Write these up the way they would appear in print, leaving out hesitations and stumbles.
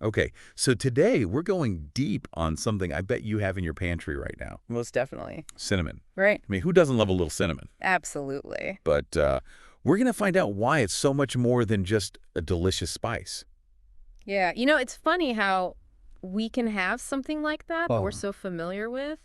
Okay, so today we're going deep on something I bet you have in your pantry right now. Most definitely. Cinnamon. Right. I mean, who doesn't love a little cinnamon? Absolutely. But we're going to find out why it's so much more than just a delicious spice. Yeah. It's funny how we can have something like that we're Oh. so familiar with,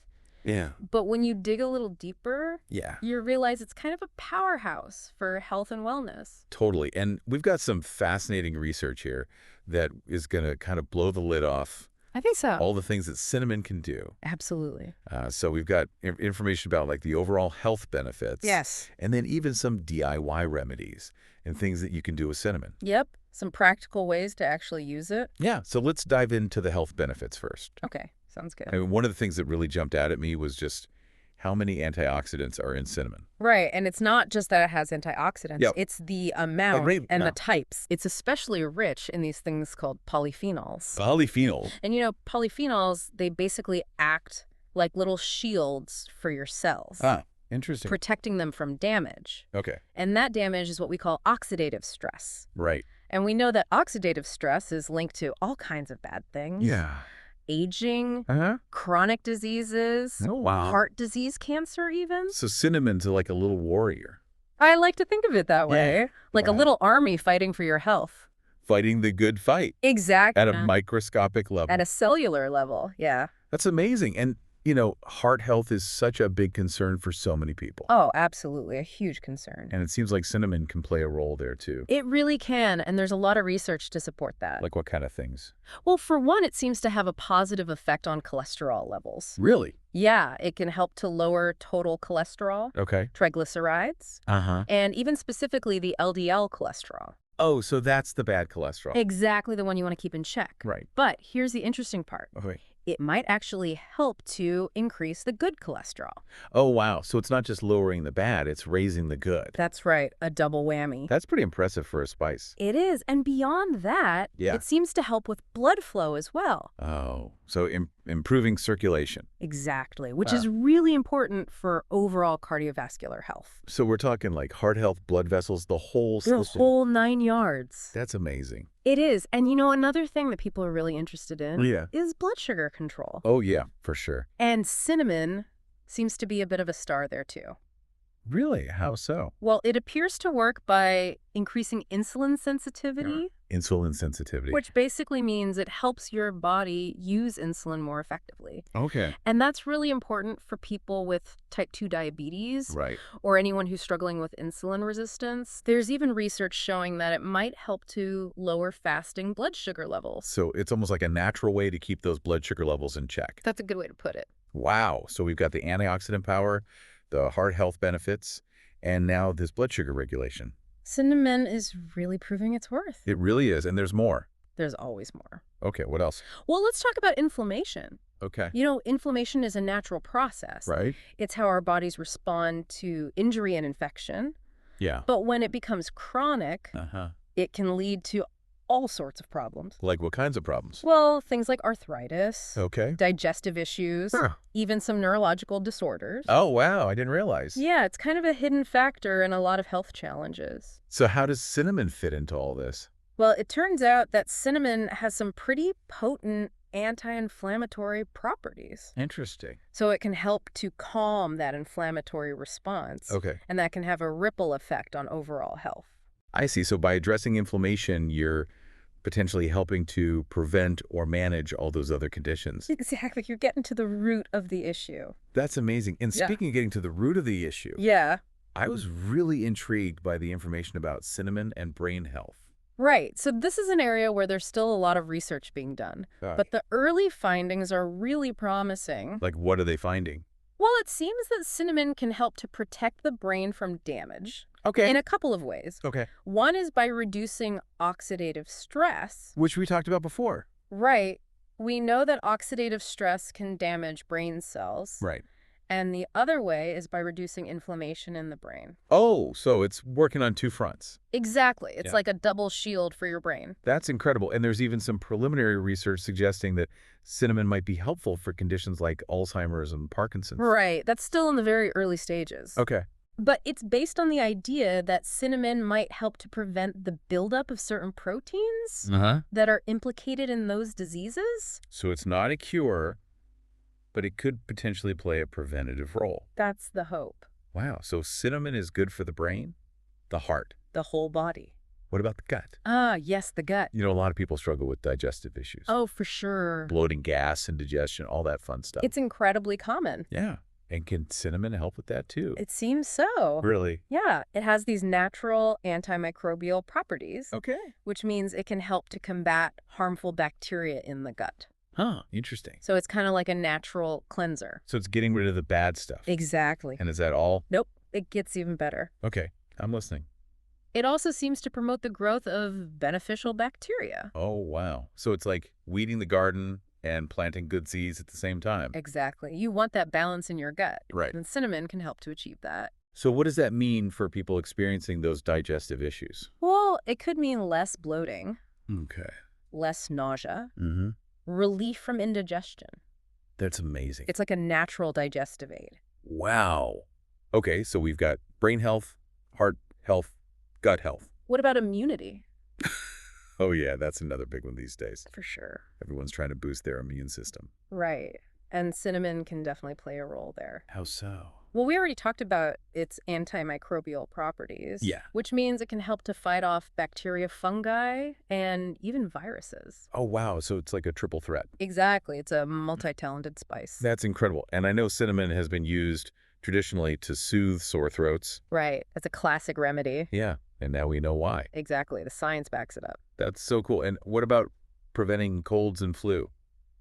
Yeah. but when you dig a little deeper, Yeah, you realize it's kind of a powerhouse for health and wellness. totally. And we've got some fascinating research here that is going to kind of blow the lid off I think so. all the things that cinnamon can do. Absolutely. So we've got information about like the overall health benefits. Yes. And then even some DIY remedies and things that you can do with cinnamon. Yep. Some practical ways to actually use it. Yeah, so let's dive into the health benefits first. Okay. Sounds good. I mean, one of the things that really jumped out at me was just how many antioxidants are in cinnamon. Right. And it's not just that it has antioxidants, Yep. it's the amount Right. and Yeah. the types. It's especially rich in these things called polyphenols. Polyphenol. And polyphenols, they basically act like little shields for your cells, Ah, interesting. protecting them from damage. Okay, And that damage is what we call oxidative stress. right. And we know that oxidative stress is linked to all kinds of bad things. Yeah. Aging, Uh-huh. chronic diseases, Oh, wow. heart disease, cancer even. So cinnamon's like a little warrior, I like to think of it that way. Yeah. Like a Wow. little army fighting for your health. fighting the good fight Exactly. at a microscopic level. At a cellular level, yeah. That's amazing. And, heart health is such a big concern for so many people. Oh, absolutely. A huge concern. And it seems like cinnamon can play a role there, too. It really can, and there's a lot of research to support that. Like what kind of things? Well, for one, it seems to have a positive effect on cholesterol levels. Really? Yeah, it can help to lower total cholesterol, Okay. triglycerides, Uh-huh. and even specifically the LDL cholesterol. Oh, so that's the bad cholesterol. Exactly the one you want to keep in check. Right. But here's the interesting part. Okay. It might actually help to increase the good cholesterol. Oh, wow. So it's not just lowering the bad, it's raising the good. That's right, a double whammy. That's pretty impressive for a spice. It is, and beyond that, Yeah. it seems to help with blood flow as well. Oh, so improving circulation. Exactly, which Wow. is really important for overall cardiovascular health. So we're talking like heart health, blood vessels, the whole The system. whole 9 yards. That's amazing. It is, and another thing that people are really interested in Yeah. is blood sugar control. Oh, yeah, for sure. And cinnamon seems to be a bit of a star there too. Really? How so? Well, it appears to work by increasing insulin sensitivity, Insulin sensitivity. which basically means it helps your body use insulin more effectively. Okay. And that's really important for people with type 2 diabetes Right. or anyone who's struggling with insulin resistance. There's even research showing that it might help to lower fasting blood sugar levels. So it's almost like a natural way to keep those blood sugar levels in check. That's a good way to put it. Wow. So we've got the antioxidant power, the heart health benefits, and now this blood sugar regulation. Cinnamon is really proving its worth. It really is. And there's more. There's always more. Okay. What else? Well, let's talk about inflammation. Okay. Inflammation is a natural process. Right. It's how our bodies respond to injury and infection. Yeah. But when it becomes chronic, Uh-huh. it can lead to all sorts of problems. Like what kinds of problems? Well, things like arthritis, Okay. digestive issues, Huh. even some neurological disorders. Oh, wow. I didn't realize. Yeah, it's kind of a hidden factor in a lot of health challenges. So how does cinnamon fit into all this? Well, it turns out that cinnamon has some pretty potent anti-inflammatory properties. Interesting. So it can help to calm that inflammatory response. Okay. And that can have a ripple effect on overall health. I see. So by addressing inflammation, you're potentially helping to prevent or manage all those other conditions. Exactly. You're getting to the root of the issue. That's amazing. And Yeah. speaking of getting to the root of the issue, Yeah. I was really intrigued by the information about cinnamon and brain health. Right. So this is an area where there's still a lot of research being done. But the early findings are really promising. Like, what are they finding? Well, it seems that cinnamon can help to protect the brain from damage Okay. in a couple of ways. Okay. One is by reducing oxidative stress. Which we talked about before. Right. We know that oxidative stress can damage brain cells. Right. And the other way is by reducing inflammation in the brain. Oh, so it's working on two fronts. Exactly. It's Yeah. like a double shield for your brain. That's incredible. And there's even some preliminary research suggesting that cinnamon might be helpful for conditions like Alzheimer's and Parkinson's. Right. That's still in the very early stages. Okay. But it's based on the idea that cinnamon might help to prevent the buildup of certain proteins Uh-huh. that are implicated in those diseases. So it's not a cure, but it could potentially play a preventative role. That's the hope. Wow, so cinnamon is good for the brain, the heart. The whole body. What about the gut? Ah, yes, the gut. You know, a lot of people struggle with digestive issues. Oh, for sure. Bloating, gas, indigestion, all that fun stuff. It's incredibly common. Yeah. And can cinnamon help with that too? It seems so. Really? Yeah, it has these natural antimicrobial properties, Okay. which means it can help to combat harmful bacteria in the gut. Huh, interesting. So it's kind of like a natural cleanser. So it's getting rid of the bad stuff. Exactly. And is that all? Nope, it gets even better. Okay, I'm listening. It also seems to promote the growth of beneficial bacteria. Oh, wow. So it's like weeding the garden and planting good seeds at the same time. Exactly. You want that balance in your gut. Right. And cinnamon can help to achieve that. So what does that mean for people experiencing those digestive issues? Well, it could mean less bloating, Okay. less nausea, Mm-hmm. relief from indigestion. That's amazing. It's like a natural digestive aid. Wow. Okay, so we've got brain health, heart health, gut health. What about immunity? Oh yeah, that's another big one these days. For sure. Everyone's trying to boost their immune system. Right. And cinnamon can definitely play a role there. How so? Well, we already talked about its antimicrobial properties. Yeah. Which means it can help to fight off bacteria, fungi, and even viruses. Oh wow, so it's like a triple threat. Exactly. It's a multi-talented spice. That's incredible. And I know cinnamon has been used traditionally to soothe sore throats. Right. That's a classic remedy. Yeah, and now we know why. Exactly. The science backs it up. That's so cool. And what about preventing colds and flu?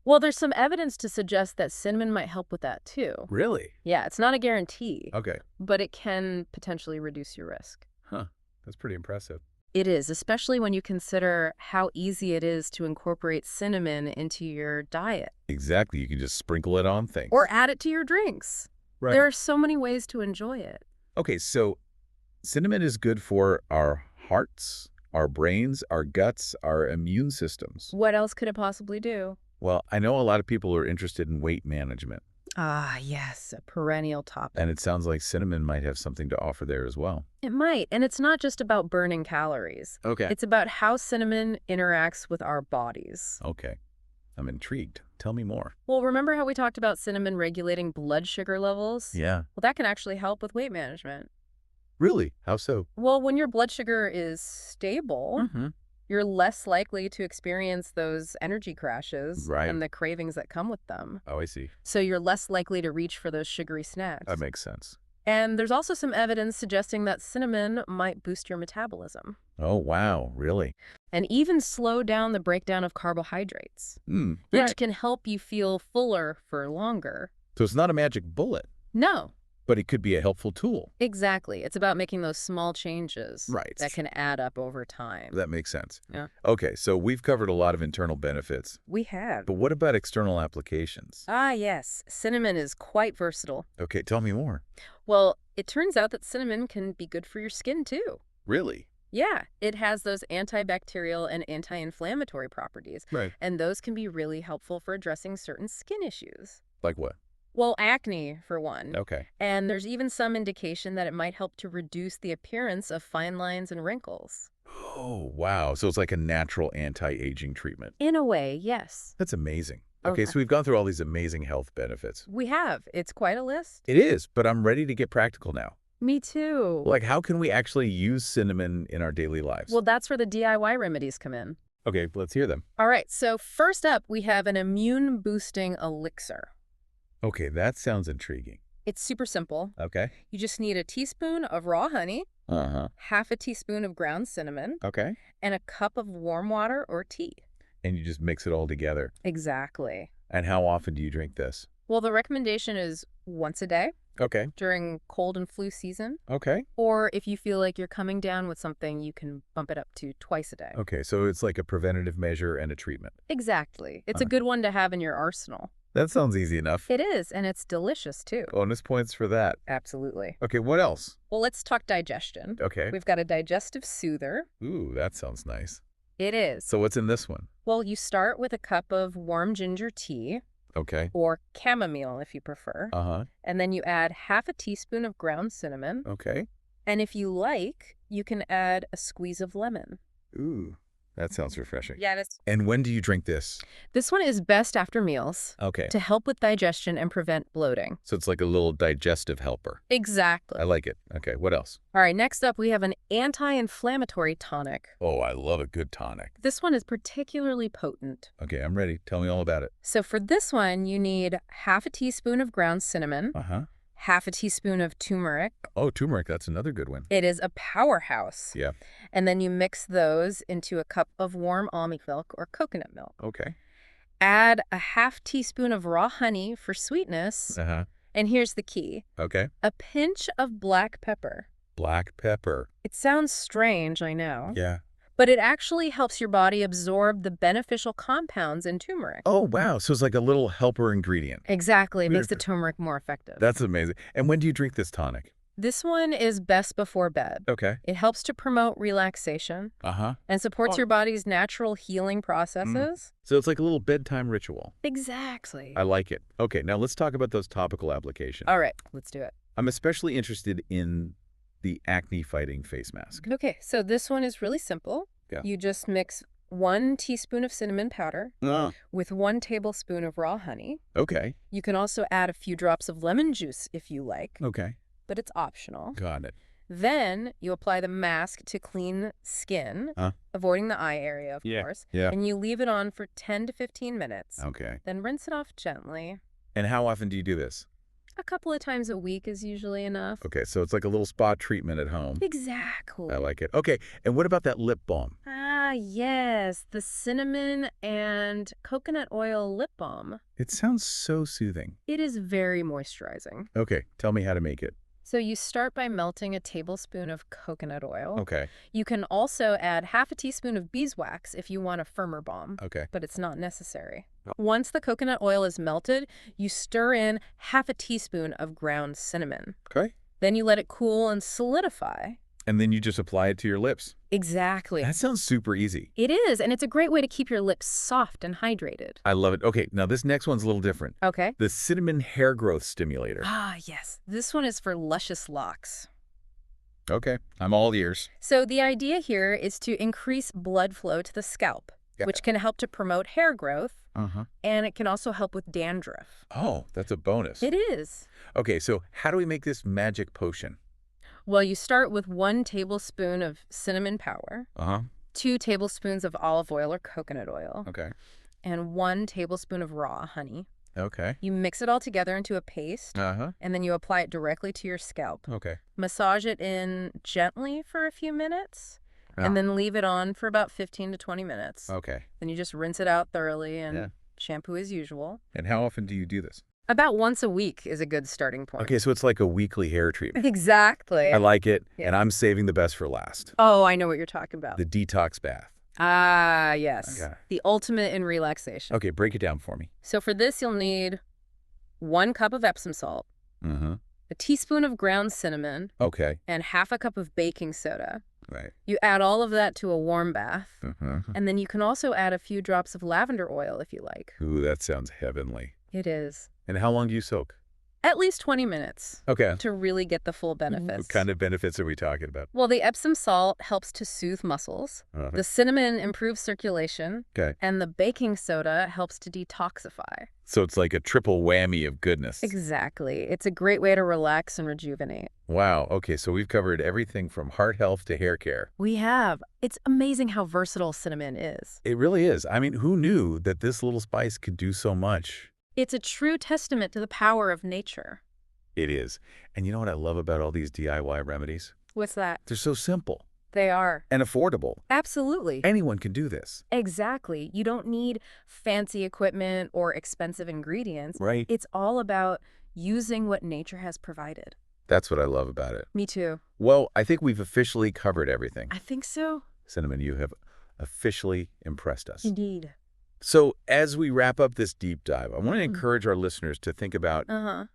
Well, there's some evidence to suggest that cinnamon might help with that too. Really? Yeah, it's not a guarantee, Okay. but it can potentially reduce your risk. Huh. That's pretty impressive. It is, especially when you consider how easy it is to incorporate cinnamon into your diet Exactly. You can just sprinkle it on things. or add it to your drinks. Right. There are so many ways to enjoy it. Okay, so cinnamon is good for our hearts, our brains, our guts, our immune systems. What else could it possibly do? Well, I know a lot of people are interested in weight management, Ah, yes, a perennial topic. and it sounds like cinnamon might have something to offer there as well. It might, and it's not just about burning calories. Okay. It's about how cinnamon interacts with our bodies. Okay. I'm intrigued. Tell me more. Well, remember how we talked about cinnamon regulating blood sugar levels? Yeah. Well, that can actually help with weight management. Really? How so? Well, when your blood sugar is stable, Mm-hmm. you're less likely to experience those energy crashes Right. and the cravings that come with them. Oh, I see. So you're less likely to reach for those sugary snacks. That makes sense. And there's also some evidence suggesting that cinnamon might boost your metabolism Oh, wow. Really? and even slow down the breakdown of carbohydrates, Hmm. which can help you feel fuller for longer. So it's not a magic bullet, No, but it could be a helpful tool. exactly. It's about making those small changes Right. that can add up over time. That makes sense. Yeah. Okay, so we've covered a lot of internal benefits, We have. but what about external applications? Ah, yes. Cinnamon is quite versatile. Okay, tell me more. Well, it turns out that cinnamon can be good for your skin, too. Really? Yeah, it has those antibacterial and anti-inflammatory properties, Right. and those can be really helpful for addressing certain skin issues. Like what? Well, acne, for one. Okay. And there's even some indication that it might help to reduce the appearance of fine lines and wrinkles. Oh, wow. So it's like a natural anti-aging treatment. In a way, yes. That's amazing. Okay, Okay. so we've gone through all these amazing health benefits. We have. It's quite a list. It is, but I'm ready to get practical now. Me too. Like, how can we actually use cinnamon in our daily lives? Well, that's where the DIY remedies come in. Okay, let's hear them. All right, so first up, we have an immune-boosting elixir. Okay, that sounds intriguing. It's super simple. Okay. You just need a teaspoon of raw honey, Uh-huh. half a teaspoon of ground cinnamon, Okay. and a cup of warm water or tea. And you just mix it all together. Exactly. And how often do you drink this? Well, the recommendation is once a day Okay. during cold and flu season, Okay. or if you feel like you're coming down with something, you can bump it up to twice a day. Okay, so it's like a preventative measure and a treatment. Exactly. It's a good one to have in your arsenal. That sounds easy enough. It is, and it's delicious too. Bonus points for that. Absolutely. Okay, what else? Well, let's talk digestion. Okay. We've got a digestive soother. Ooh, that sounds nice. It is. So what's in this one? Well, you start with a cup of warm ginger tea. Okay. or chamomile if you prefer. Uh-huh. And then you add half a teaspoon of ground cinnamon. Okay. And if you like, you can add a squeeze of lemon. Ooh, that sounds refreshing. Yeah, And when do you drink this? this one is best after meals Okay. to help with digestion and prevent bloating. So it's like a little digestive helper. Exactly. I like it. Okay, what else? All right, next up, we have an anti-inflammatory tonic. Oh, I love a good tonic. This one is particularly potent. Okay, I'm ready. Tell me all about it. So for this one, you need half a teaspoon of ground cinnamon, Uh-huh. half a teaspoon of turmeric. Oh, turmeric, that's another good one. It is a powerhouse. Yeah. And then you mix those into a cup of warm almond milk or coconut milk. Okay. Add a half teaspoon of raw honey for sweetness. Uh-huh. And here's the key. Okay. A pinch of black pepper. Black pepper. It sounds strange, I know. Yeah. But it actually helps your body absorb the beneficial compounds in turmeric. Oh, wow. So it's like a little helper ingredient. Exactly. It makes the Weird. turmeric more effective. That's amazing. And when do you drink this tonic? This one is best before bed. Okay. It helps to promote relaxation Uh-huh. and supports Oh. your body's natural healing processes. So it's like a little bedtime ritual. Exactly. I like it. Okay, now let's talk about those topical applications. All right, let's do it. I'm especially interested in the acne-fighting face mask. Okay, so this one is really simple. Yeah. You just mix 1 teaspoon of cinnamon powder with 1 tablespoon of raw honey. Okay. You can also add a few drops of lemon juice if you like, Okay. but it's optional. Got it. Then you apply the mask to clean skin, avoiding the eye area, of course. Yeah. And you leave it on for 10 to 15 minutes. Okay. Then rinse it off gently. And how often do you do this? A couple of times a week is usually enough. Okay, so it's like a little spa treatment at home. Exactly. I like it. Okay, and what about that lip balm? Ah, yes. The cinnamon and coconut oil lip balm. It sounds so soothing. It is very moisturizing. Okay, tell me how to make it. So you start by melting a tablespoon of coconut oil. Okay. You can also add half a teaspoon of beeswax if you want a firmer balm. Okay. But it's not necessary. Oh. Once the coconut oil is melted, you stir in half a teaspoon of ground cinnamon. Okay. Then you let it cool and solidify. And then you just apply it to your lips. Exactly. That sounds super easy. It is, and it's a great way to keep your lips soft and hydrated. I love it. Okay, now this next one's a little different. Okay. The cinnamon hair growth stimulator. Ah, yes. This one is for luscious locks. Okay, I'm all ears. So the idea here is to increase blood flow to the scalp, Yeah. which can help to promote hair growth, Uh-huh. and it can also help with dandruff. Oh, that's a bonus. It is. Okay, so how do we make this magic potion? Well, you start with 1 tablespoon of cinnamon powder, Uh-huh. 2 tablespoons of olive oil or coconut oil, Okay. and 1 tablespoon of raw honey. Okay. You mix it all together into a paste, Uh-huh. and then you apply it directly to your scalp. Okay. Massage it in gently for a few minutes, Yeah. and then leave it on for about 15 to 20 minutes. Okay. Then you just rinse it out thoroughly and Yeah. shampoo as usual. And how often do you do this? About once a week is a good starting point. Okay, so it's like a weekly hair treatment. Exactly. I like it, Yeah. and I'm saving the best for last. Oh, I know what you're talking about. The detox bath. Ah, yes. Okay. The ultimate in relaxation. Okay, break it down for me. So for this, you'll need 1 cup of Epsom salt, Uh-huh. a teaspoon of ground cinnamon, Okay. and half a cup of baking soda. Right. You add all of that to a warm bath, Uh-huh. and then you can also add a few drops of lavender oil if you like. Ooh, that sounds heavenly. It is. And how long do you soak? At least 20 minutes Okay. to really get the full benefits. What kind of benefits are we talking about? Well, the Epsom salt helps to soothe muscles. Uh-huh. The cinnamon improves circulation. Okay. And the baking soda helps to detoxify. So it's like a triple whammy of goodness. Exactly. It's a great way to relax and rejuvenate. Wow. Okay, so we've covered everything from heart health to hair care. We have. It's amazing how versatile cinnamon is. It really is. I mean, who knew that this little spice could do so much? It's a true testament to the power of nature. It is. And you know what I love about all these DIY remedies? What's that? They're so simple They are. and affordable. Absolutely. Anyone can do this. Exactly. You don't need fancy equipment or expensive ingredients. Right. It's all about using what nature has provided. That's what I love about it. Me too. Well, I think we've officially covered everything. I think so. Cinnamon, you have officially impressed us. Indeed. So as we wrap up this deep dive, I want to Mm. encourage our listeners to think about Uh-huh.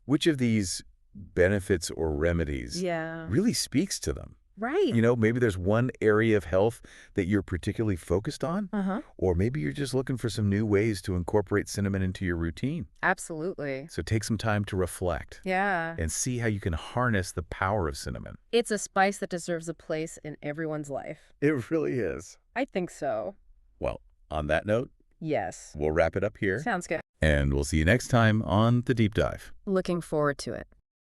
which of these benefits or remedies Yeah. really speaks to them. Right. Maybe there's one area of health that you're particularly focused on, Uh-huh. or maybe you're just looking for some new ways to incorporate cinnamon into your routine. Absolutely. So take some time to reflect Yeah. and see how you can harness the power of cinnamon. It's a spice that deserves a place in everyone's life. It really is. I think so. Well, on that note, Yes. we'll wrap it up here, Sounds good. and we'll see you next time on The Deep Dive. Looking forward to it.